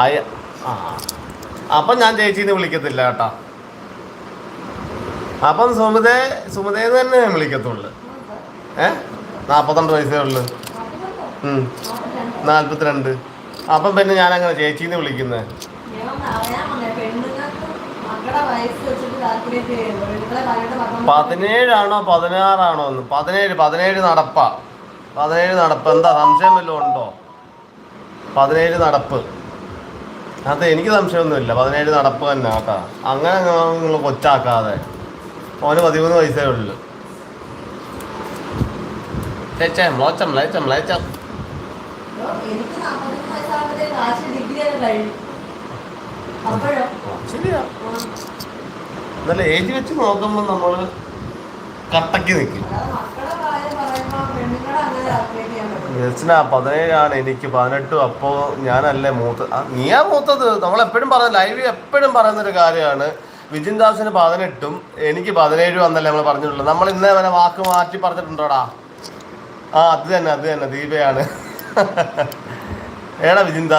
അയ്യ ആ അപ്പം ഞാൻ ചേച്ചീന്ന് വിളിക്കത്തില്ല കേട്ടോ. അപ്പം സുമതേന്ന് തന്നെ ഞാൻ വിളിക്കത്തുള്ളു. 42 വയസ്സേ ഉള്ളു. 42. അപ്പം പിന്നെ ഞാൻ അങ്ങനെ ചേച്ചീന്ന് വിളിക്കുന്നത്. 17 16 ഒന്ന് 17 നടപ്പാ. 17 നടപ്പ്. എന്താ സംശയം വല്ലതും ഉണ്ടോ? 17 നടപ്പ്. അത് എനിക്ക് സംശയമൊന്നുമില്ല. 17 നടപ്പ് തന്നെ കേട്ടാ. അങ്ങനെ നിങ്ങൾ കൊച്ചാക്കാതെ. ഓന് 13 വയസ്സേ ഉള്ളു. ശരിയാ. എന്നാലും ഏജ് വെച്ച് നോക്കുമ്പോൾ നമ്മള് കട്ടക്ക് നിൽക്കും. 17 എനിക്ക് 18. അപ്പോ ഞാനല്ലേ മൂത്ത. നീയാ മൂത്തത്. നമ്മളെപ്പോഴും പറഞ്ഞ ലൈവ് എപ്പോഴും പറയുന്നൊരു കാര്യമാണ്. വിജിൻ ദാസിന് 18 എനിക്ക് 17 എന്നല്ലേ നമ്മൾ പറഞ്ഞിട്ടുള്ളത്. നമ്മൾ ഇന്നേ വരെ വാക്ക് മാറ്റി പറഞ്ഞിട്ടുണ്ടോടാ? അത് തന്നെ ദീപയാണ്. ഏടാ വിജിൻ ദാസ്.